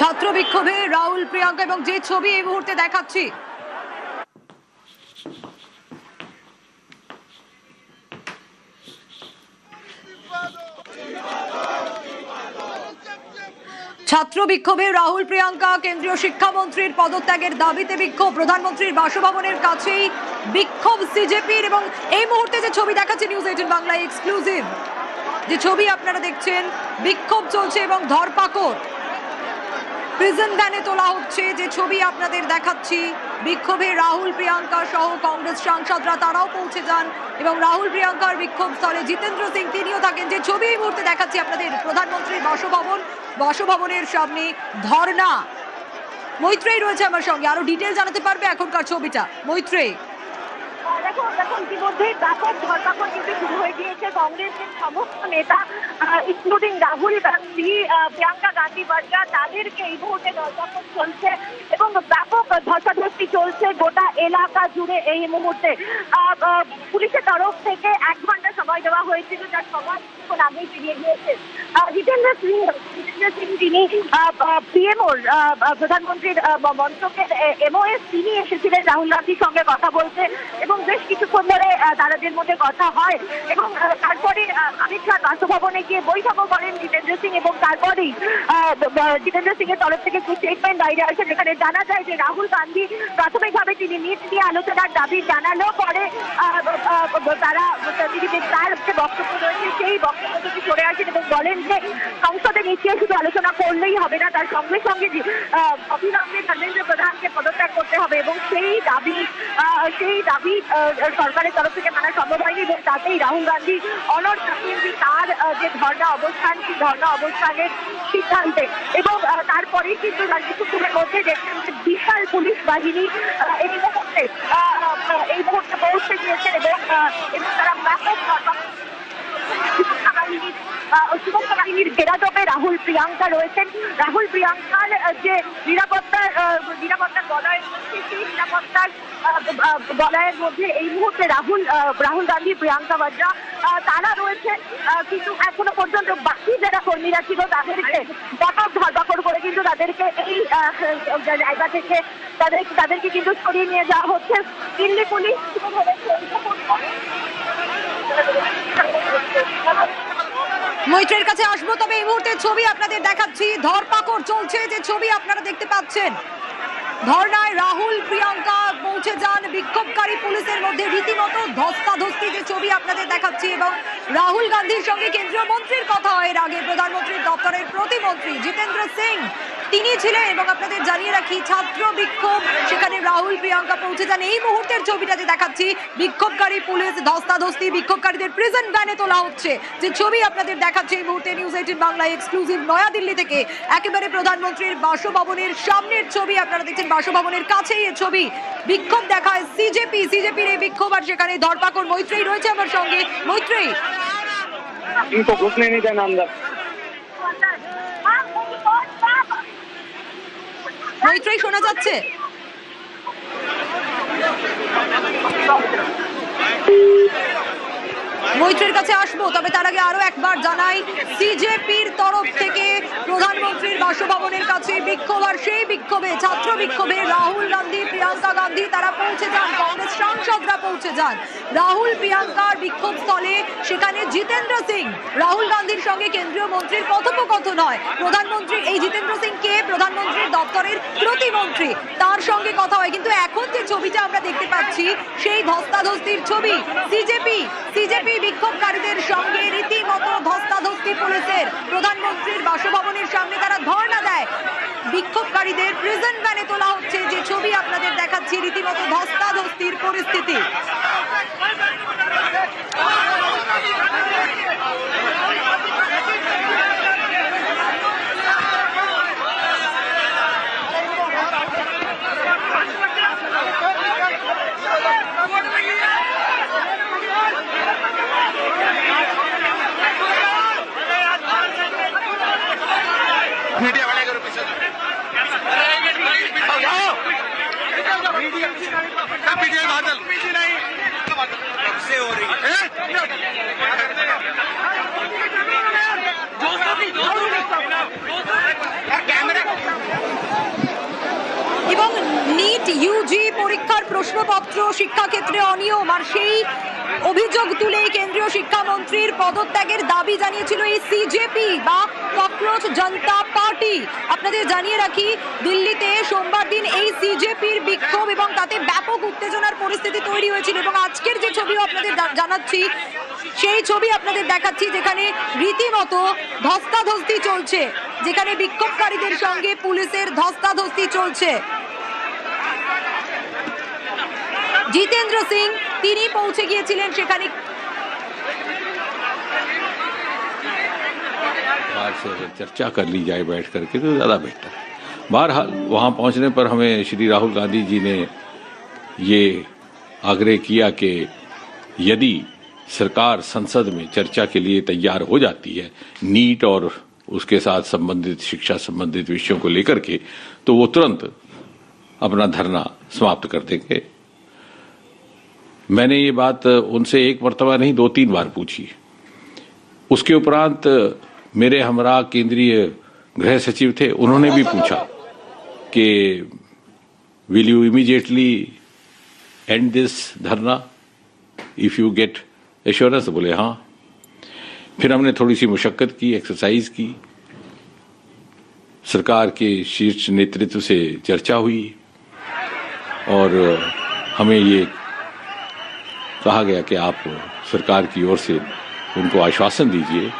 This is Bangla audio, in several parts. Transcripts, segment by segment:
ছাত্র বিক্ষোভে রাহুল প্রিয়াঙ্কা এবং যে ছবি এই মুহূর্তে দেখাচ্ছি ছাত্র বিক্ষোভে রাহুল প্রিয়াঙ্কা কেন্দ্রীয় শিক্ষামন্ত্রীর পদত্যাগের দাবিতে বিক্ষোভ প্রধানমন্ত্রীর বাসভবনের কাছেই বিক্ষোভ সিজেপির এবং এই মুহূর্তে যে ছবি দেখাচ্ছে নিউজ 18 বাংলা এক্সক্লুসিভ যে ছবি আপনারা দেখছেন বিক্ষোভ চলছে এবং ধরপাকড় প্রিজন ভ্যানে তোলা হচ্ছে যে ছবি আপনাদের দেখাচ্ছি বিক্ষোভে রাহুল প্রিয়াঙ্কা সহ কংগ্রেস সাংসদরা তারাও পৌঁছে যান এবং রাহুল প্রিয়াঙ্কার বিক্ষোভ স্থলে জিতেন্দ্র সিং তিনিও থাকেন যে ছবি এই মুহূর্তে দেখাচ্ছি আপনাদের প্রধানমন্ত্রীর বাসভবনের সামনে ধর্ণা মৈত্রেয়ী রয়েছে আমার সঙ্গে আরো ডিটেইলস জানাতে পারবে এখনকার ছবিটা মৈত্রেয়ী দেখো ইতিমধ্যে ব্যাপক ধরপাকড় কিন্তু শুরু হয়ে গিয়েছে কংগ্রেসের সমস্ত নেতা ইনক্লুডিং রাহুল গান্ধী প্রিয়াঙ্কা গান্ধী বাড্রা তাদেরকে এই মুহূর্তে ধরপাকড় চলছে এবং ব্যাপক ধস্তাধস্তি চলছে গোটা এলাকা জুড়ে এই মুহূর্তে পুলিশের তরফ থেকে 1 ঘন্টা সময় দেওয়া হয়েছিল যার সময় কিছুক্ষণ আগেই ফিরিয়ে গিয়েছে জিতেন্দ্র সিং তিনি পিএমওর প্রধানমন্ত্রীর মন্ত্রকের এমওএস তিনি এসেছিলেন রাহুল গান্ধীর সঙ্গে কথা বলতে এবং বেশ কিছুক্ষণ ধরে তাদের মধ্যে কথা হয় এবং তারপরে অমিত শাহ বাসভবনে গিয়ে বৈঠকও করেন জিতেন্দ্র সিং এবং তারপরেই জিতেন্দ্র সিং এর তরফ থেকে একটি স্টেটমেন্ট বাইরে আসে যেখানে জানা যায় যে রাহুল গান্ধী প্রাথমিকভাবে তিনি নিট নিয়ে আলোচনার দাবি জানালো পরে তিনি তার যে বক্তব্য রয়েছে সেই বক্তব্য থেকে সরে আসেন এবং বলেন যে সংসদে নিশ্চয়ই শুধু আলোচনা করলেই হবে না তার সঙ্গে সঙ্গে অবিলম্বে ধর্মেন্দ্র প্রধানকে পদত্যাগ করতে হবে এবং সেই দাবি সরকারের তরফ থেকে মানা সম্ভব হয়নি এবং তাতেই রাহুল গান্ধী অনড় থাকেন তার যে ধর্ণা অবস্থান সেই ধর্ণা অবস্থানের সিদ্ধান্তে এবং তারপরেই কিন্তু কিছুক্ষণের মধ্যে দেখছেন যে বিশাল পুলিশ বাহিনী এই মুহূর্তে পৌঁছে গিয়েছেন এবং তারা ব্যাপক সুরক্ষা বাহিনীর ঘেরাটোপে রাহুল প্রিয়াঙ্কা রয়েছেন রাহুল প্রিয়াঙ্কার যে নিরাপত্তার বলয় রয়েছে সেই নিরাপত্তার বলয়ের মধ্যে এই মুহূর্তে রাহুল গান্ধী প্রিয়াঙ্কা বাড্রা তারা রয়েছে কিন্তু এখনো পর্যন্ত বাকি যারা কর্মীরা ছিল তাদেরকে ব্যাপক ধরপাকড় করে কিন্তু তাদেরকে এই জায়গা থেকে তাদেরকে কিন্তু সরিয়ে নিয়ে যাওয়া হচ্ছে দিল্লি পুলিশ মৈত্রের কাছে আসবো তবে এই মুহূর্তে ছবি আপনাদের দেখাচ্ছি ধরপাকড় চলছে যে ছবি আপনারা দেখতে পাচ্ছেন ধর্নায় রাহুল প্রিয়াঙ্কা পৌঁছে যান বিক্ষোভকারী পুলিশের মধ্যে রীতিমতো ধস্তাধস্তি যে ছবি আপনাদের দেখাচ্ছি এবং রাহুল গান্ধীর সঙ্গে কেন্দ্রীয় মন্ত্রীর কথা হয় এর আগে প্রধানমন্ত্রীর দপ্তরের প্রতিমন্ত্রী জিতেন্দ্র সিং তিনি ছিলেন এবং আপনাদের জানিয়ে রাখি ছাত্র বিক্ষোভ সেখানে রাহুল প্রিয়াঙ্কা পৌঁছে যান এই মুহূর্তের ছবিটা যে দেখাচ্ছি বিক্ষোভকারী পুলিশ ধস্তাধস্তি বিক্ষোভকারীদের প্রিজন ভ্যানে তোলা হচ্ছে যে ছবি আপনাদের দেখাচ্ছে এই মুহূর্তে নিউজ 18 বাংলা এক্সক্লুসিভ নয়াদিল্লি থেকে একেবারে প্রধানমন্ত্রীর বাসভবনের সামনের ছবি আপনারা দেখছেন বাসভবনের কাছেই এই ছবি বিক্ষোভ দেখায় সিজেপির এই বিক্ষোভ আর সেখানে ধরপাকড় মৈত্রেয়ী রয়েছে আমার সঙ্গে মৈত্রেয়ী মৈত্রেয়ী শোনা যাচ্ছে মৈত্রের কাছে আসবো তবে তার আগে আরো একবার জানাই সিজেপির তরফ থেকে প্রধানমন্ত্রীর বাসভবনের কাছে বিক্ষোভ আর সেই বিক্ষোভে ছাত্র বিক্ষোভে রাহুল গান্ধী প্রিয়াঙ্কা গান্ধী তারা পৌঁছে যান কংগ্রেস সাংসদরা পৌঁছে যান রাহুল প্রিয়াঙ্কার বিক্ষোভ স্থলে সেখানে জিতেন্দ্র সিং রাহুল গান্ধীর সঙ্গে কেন্দ্রীয় মন্ত্রীর কথোপকথন হয় প্রধানমন্ত্রী এই জিতেন্দ্র সিং কে প্রধানমন্ত্রীর দপ্তরের প্রতিমন্ত্রী তার সঙ্গে কথা হয় কিন্তু এখন যে ছবিটা আমরা দেখতে পাচ্ছি সেই ধস্তাধস্তির ছবি সিজেপি বিক্ষোভকারীদের সঙ্গে রীতিমতো ধস্তাধস্তি পুলিশের প্রধানমন্ত্রীর বাসভবনের সামনে তারা ধর্ণা দেয় বিক্ষোভকারীদের প্রিজন ভ্যানে তোলা হচ্ছে যে ছবি আপনাদের দেখাচ্ছি রীতিমতো ধস্তাধস্তির পরিস্থিতি मीडिया वाले करो पीछे मीडिया बादल नहीं से हो रही है ইউজি পরীক্ষার প্রশ্নপত্র শিক্ষাক্ষেত্রে অনিয়ম, আর সেই অভিযোগ তুলে কেন্দ্রীয় শিক্ষামন্ত্রীর পদত্যাগের দাবি জানিয়েছিল এই সিজেপি বা ককরোচ জনতা পার্টি। আপনাদের জানিয়ে রাখি, দিল্লিতে সোমবার দিন এই সিজেপির বিক্ষোভ এবং তাতে ব্যাপক উত্তেজনার পরিস্থিতি তৈরি হয়েছিল, এবং আজকের যে ছবিও আপনাদের জানাচ্ছি সেই ছবি আপনাদের দেখাচ্ছি, যেখানে রীতিমতো ধস্তাধস্তি চলছে, যেখানে বিক্ষোভকারীদের সঙ্গে পুলিশের ধস্তাধস্তি চলছে। জিতেন্দ্র সিং তিনি পৌঁছে গিয়েছিলেন সেখানে। से अगर चर्चा कर ली जाए बैठ करके तो ज़्यादा बेहतर है। बहरहाल वहाँ पहुँचने पर हमें श्री राहुल गांधी जी ने ये आग्रह किया कि यदि सरकार संसद में चर्चा के लिए तैयार हो जाती है नीट और उसके साथ संबंधित शिक्षा संबंधित विषयों को लेकर के, तो वो तुरंत अपना धरना समाप्त कर देंगे। मैंने ये बात उनसे एक मर्तबा नहीं 2-3 बार पूछी। उसके उपरांत मेरे हमरा केंद्रीय गृह सचिव थे, उन्होंने भी पूछा कि will you immediately and this धरना इफ यू गेट एश्योरेंस। बोले हाँ। फिर हमने थोड़ी सी मुशक्कत की, एक्सरसाइज की, सरकार के शीर्ष नेतृत्व से चर्चा हुई और हमें ये कहा गया कि आप सरकार की ओर से उनको आश्वासन दीजिए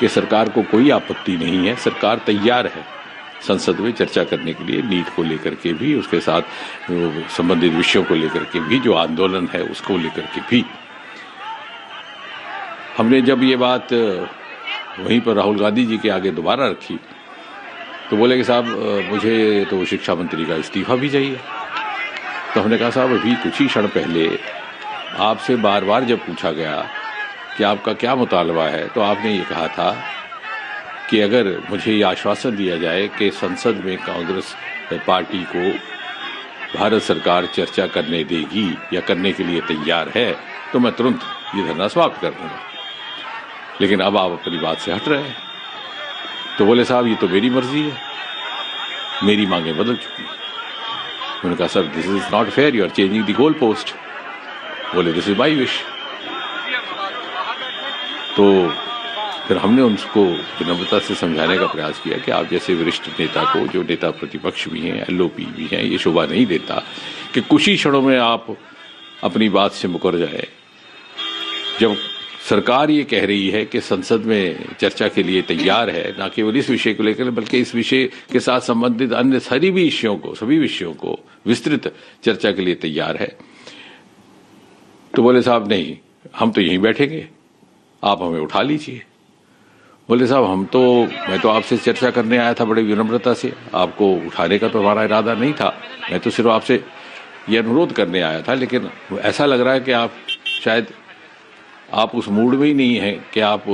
कि सरकार को कोई आपत्ति नहीं है, सरकार तैयार है संसद में चर्चा करने के लिए, नीट को लेकर के भी, उसके साथ संबंधित विषयों को लेकर के भी, जो आंदोलन है उसको लेकर के भी। हमने जब ये बात वहीं पर राहुल गांधी जी के आगे दोबारा रखी तो बोले कि साहब मुझे तो शिक्षा मंत्री का इस्तीफा भी चाहिए। तो हमने कहा साहब अभी कुछ ही क्षण पहले आपसे बार बार जब पूछा गया कि आपका क्या मुतालबा है, तो आपने ये कहा था कि अगर मुझे ये आश्वासन दिया जाए कि संसद में कांग्रेस पार्टी को भारत सरकार चर्चा करने देगी या करने के लिए तैयार है तो मैं तुरंत ये धरना समाप्त कर दूंगा। लेकिन अब आप अपनी बात से हट रहे हैं। तो बोले साहब ये तो मेरी मर्जी है, मेरी मांगें बदल चुकी। उन्होंने कहा sir this is not fair, you are changing the goal post. बोले दिस इज माई विश। तो फिर हमने उनको विनम्रता से समझाने का प्रयास किया कि आप जैसे वरिष्ठ नेता को, जो नेता प्रतिपक्ष भी हैं, एलओपी भी हैं, ये शोभा नहीं देता कि कुछ ही क्षणों में आप अपनी बात से मुकर जाए। जब सरकार ये कह रही है कि संसद में चर्चा के लिए तैयार है, न केवल इस विषय को लेकर बल्कि इस विषय के साथ संबंधित अन्य सभी विषयों को विस्तृत चर्चा के लिए तैयार है, तो बोले साहब नहीं, हम तो यहीं बैठेंगे, आप हमें उठा लीजिए। बोले साहब मैं तो आपसे चर्चा करने आया था बड़ी विनम्रता से, आपको उठाने का तो हमारा इरादा नहीं था, मैं तो सिर्फ आपसे ये अनुरोध करने आया था। लेकिन ऐसा लग रहा है कि शायद आप उस मूड में ही नहीं हैं कि आप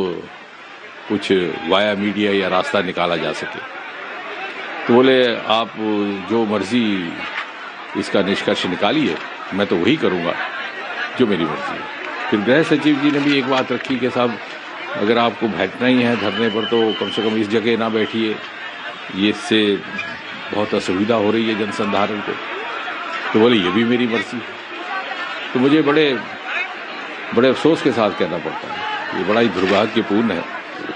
कुछ वाया मीडिया या रास्ता निकाला जा सके। तो बोले आप जो मर्जी इसका निष्कर्ष निकालिए, मैं तो वही करूँगा जो मेरी मर्जी है। फिर गृह सचिव जी ने भी एक बात रखी कि साहब अगर आपको बैठना ही है धरने पर तो कम से कम इस जगह ना बैठिए, ये इससे बहुत असुविधा हो रही है जनसंधारण को। तो बोले ये भी मेरी मर्जी है। तो मुझे बड़े अफसोस के साथ कहना पड़ता है, ये बड़ा ही दुर्भाग्यपूर्ण है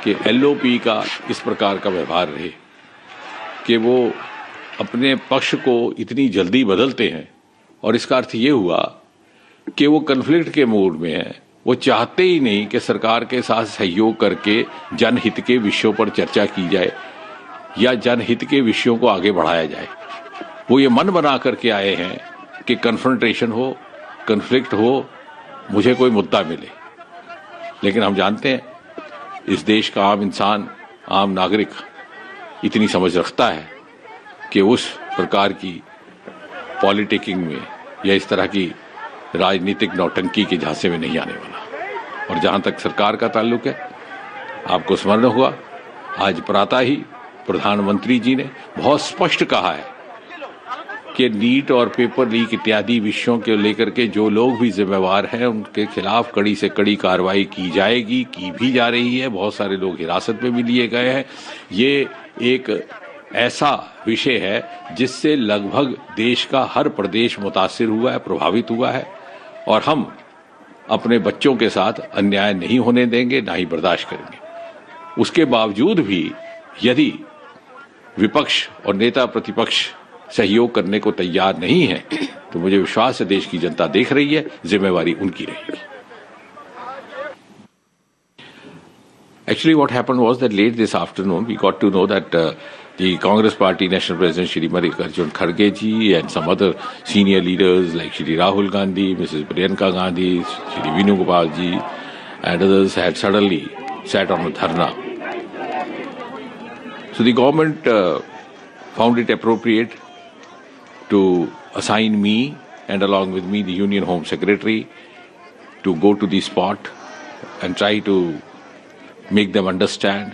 कि एलओपी का इस प्रकार का व्यवहार रहे कि वो अपने पक्ष को इतनी जल्दी बदलते हैं। और इसका अर्थ ये हुआ कि वो कन्फ्लिक्ट के मूड में है, वो चाहते ही नहीं कि सरकार के साथ सहयोग करके जनहित के विषयों पर चर्चा की जाए या जनहित के विषयों को आगे बढ़ाया जाए। वो ये मन बना करके आए हैं कि कन्फ्रंटेशन हो, कन्फ्लिक्ट हो, मुझे कोई मुद्दा मिले। लेकिन हम जानते हैं इस देश का आम इंसान, आम नागरिक इतनी समझ रखता है कि उस प्रकार की पॉलिटिकिंग में या इस तरह की राजनीतिक नौटंकी के झांसे में नहीं आने वाला। और जहां तक सरकार का ताल्लुक है, आपको स्मरण होगा आज प्रातः ही प्रधानमंत्री जी ने बहुत स्पष्ट कहा है कि नीट और पेपर लीक इत्यादि विषयों के लेकर के जो लोग भी जिम्मेवार हैं उनके खिलाफ कड़ी से कड़ी कार्रवाई की जाएगी, की भी जा रही है। बहुत सारे लोग हिरासत में भी लिए गए हैं। ये एक ऐसा विषय है जिससे लगभग देश का हर प्रदेश मुतासिर हुआ है, प्रभावित हुआ है, और हम अपने बच्चों के साथ अन्याय नहीं होने देंगे, ना ही बर्दाश्त करेंगे। उसके बावजूद भी यदि विपक्ष और नेता प्रतिपक्ष सहयोग करने को तैयार नहीं है तो मुझे विश्वास है देश की जनता देख रही है, जिम्मेवारी उनकी रहेगी। Actually, what happened was that late this afternoon we got to know that the Congress Party National President Shri Mallikarjun Kharge ji and some other senior leaders like Shri Rahul Gandhi, Mrs. Priyanka Gandhi, Shri Venugopal ji and others had suddenly sat on a dharna. So the government found it appropriate to assign me and along with me the Union Home Secretary to go to the spot and try to make them understand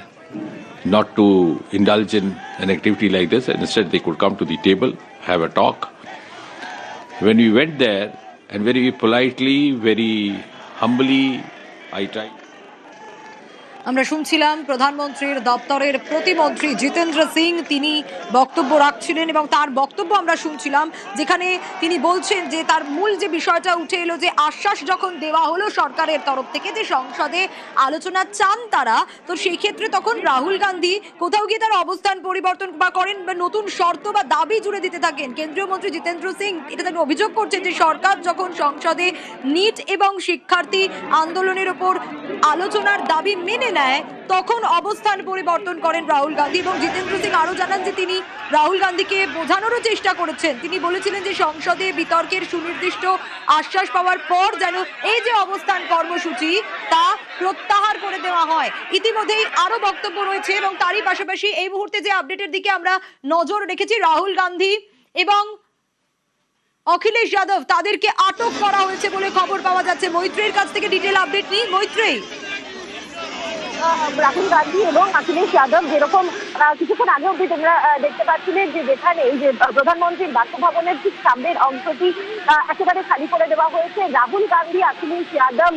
not to indulge in an activity like this, and instead they could come to the table, have a talk. When we went there, and very politely, very humbly, I tried. আমরা শুনছিলাম প্রধানমন্ত্রীর দপ্তরের প্রতিমন্ত্রী জিতেন্দ্র সিং, তিনি বক্তব্য রাখছিলেন এবং তার বক্তব্য আমরা শুনছিলাম, যেখানে তিনি বলছেন যে তার মূল যে বিষয়টা উঠে এলো, যে আশ্বাস যখন দেওয়া হলো সরকারের তরফ থেকে যে সংসদে আলোচনা চান তারা, তো সেই ক্ষেত্রে তখন রাহুল গান্ধী কোথাও গিয়ে তার অবস্থান পরিবর্তন বা করেন বা নতুন শর্ত বা দাবি জুড়ে দিতে থাকেন। কেন্দ্রীয় মন্ত্রী জিতেন্দ্র সিং এটা তাকে অভিযোগ করছেন যে সরকার যখন সংসদে নিট এবং শিক্ষার্থী আন্দোলনের ওপর আলোচনার দাবি মেনে নেয় তখন অবস্থান পরিবর্তন করেন রাহুল গান্ধী। এবং জিতেন্দ্র সিং আরো জানান যে তিনি রাহুল গান্ধীকে বোঝানোরও চেষ্টা করেছেন। তিনি বলেছিলেন যে সংসদে বিতর্কের সুনির্দিষ্ট আশ্বাস পাওয়ার পর যেন এই যে অবস্থান কর্মসূচি তা প্রত্যাহার করে দেওয়া হয়। ইতিমধ্যেই আরো বক্তব্য রয়েছে এবং তারই পাশাপাশি এই মুহূর্তে যে আপডেটের দিকে আমরা নজর রেখেছি, রাহুল গান্ধী এবং অখিলেশ যাদব তাদেরকে আটক করা হয়েছে বলে খবর পাওয়া যাচ্ছে। মৈত্রীর কাছ থেকে ডিটেল আপডেট নিই। মৈত্রী, রাহুল গান্ধী এবং অখিলেশ যাদব যেরকম কিছুক্ষণ আগে অব্দি তোমরা দেখতে পাচ্ছিলে যে যেখানে এই যে প্রধানমন্ত্রীর বাসভবনের ঠিক সামনের অংশটি একেবারে খালি করে দেওয়া হয়েছে, রাহুল গান্ধী, অখিলেশ যাদব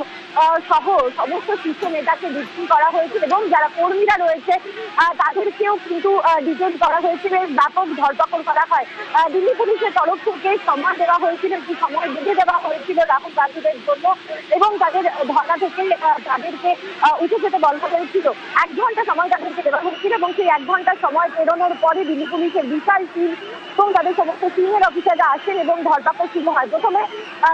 সহ সমস্ত শীর্ষ নেতাকে ডিটেইন করা হয়েছে এবং যারা কর্মীরা রয়েছে তাদেরকেও কিন্তু ডিটেইন করা হয়েছে। ব্যাপক ধরপাকড় করা হয়। দিল্লি পুলিশের তরফ থেকে সময় দেওয়া হয়েছিল, একটি সময় বেঁধে দেওয়া হয়েছিল রাহুল গান্ধীদের জন্য এবং তাদের ধর্ণা থেকে তাদেরকে উঠে যেতে বলা হয়েছিল। 1 ঘন্টা সময় তাদেরকে দেওয়া হয়েছিল এবং সেই 1 ঘন্টা সময় পেরোনোর পরে দিল্লি পুলিশের বিশাল টিম এবং তাদের সমস্ত সিনিয়র অফিসাররা আসেন এবং ধরপাকড় শুরু হয়। প্রথমে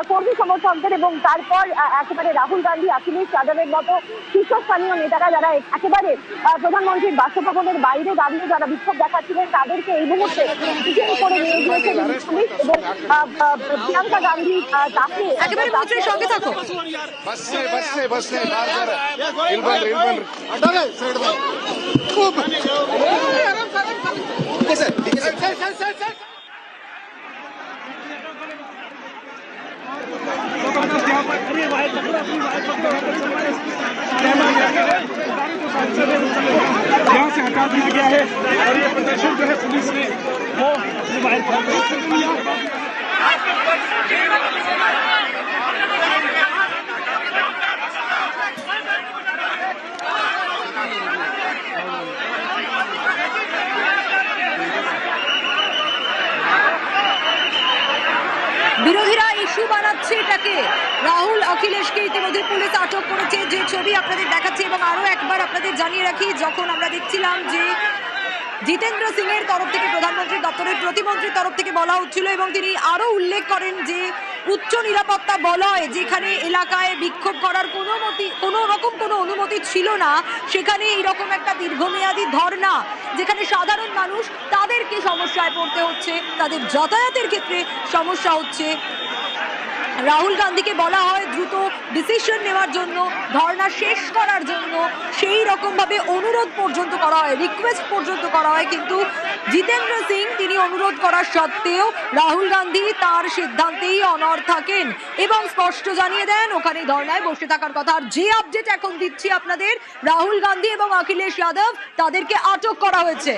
কর্মী সমর্থকদের এবং তারপর একেবারে রাহুল গান্ধী, অখিলেশ যাদবের মতো শীর্ষস্থানীয় নেতারা যারা একেবারে প্রধানমন্ত্রীর বাসভবনের বাইরে দাঁড়িয়ে যারা বিক্ষোভ দেখাচ্ছিলেন তাদেরকে এই মুহূর্তে ডিটেইন করে নিয়ে গিয়েছে দিল্লি পুলিশ এবং প্রিয়াঙ্কা গান্ধী তাকে একেবারে মৈত্রীর সঙ্গে থাকো। यहाँ से हटा दिया गया है और ये प्रदर्शन जो है पुलिस ने वो मोबाइल फोन বিরোধীরা ইস্যু বানাচ্ছে এটাকে। রাহুল অখিলেশকে ইতিমধ্যে পুলিশ আটক করেছে, যে ছবি আপনাদের দেখাচ্ছি। এবং আরো একবার আপনাদের জানিয়ে রাখি, যখন আমরা দেখছিলাম যে জিতেন্দ্র সিং এর তরফ থেকে প্রধানমন্ত্রীর দপ্তরের প্রতিমন্ত্রীর তরফ থেকে বলা হচ্ছিল এবং তিনি আরো উল্লেখ করেন যে উচ্চ নিরাপত্তা বলয় যেখানে এলাকায় বিক্ষোভ করার কোনো রকম কোনো অনুমতি ছিল না, সেখানে এইরকম একটা দীর্ঘমেয়াদী ধর্ণা যেখানে সাধারণ মানুষ তাদেরকে সমস্যায় পড়তে হচ্ছে, তাদের যাতায়াতের ক্ষেত্রে সমস্যা হচ্ছে। রাহুল গান্ধীকে বলা হয় দ্রুত ডিসিশন নেওয়ার জন্য, ধর্ণা শেষ করার জন্য, সেই রকম ভাবে অনুরোধ পর্যন্ত করা হয়, রিকোয়েস্ট পর্যন্ত করা হয়। কিন্তু জিতেন্দ্র সিং তিনি অনুরোধ করার সত্ত্বেও রাহুল গান্ধী তার সিদ্ধান্তেই অনড় থাকেন এবং স্পষ্ট জানিয়ে দেন ওখানে ধর্ণায় বসে থাকার কথা। আর যে আপডেট এখন দিচ্ছি আপনাদের, রাহুল গান্ধী এবং অখিলেশ যাদব তাদেরকে আটক করা হয়েছে।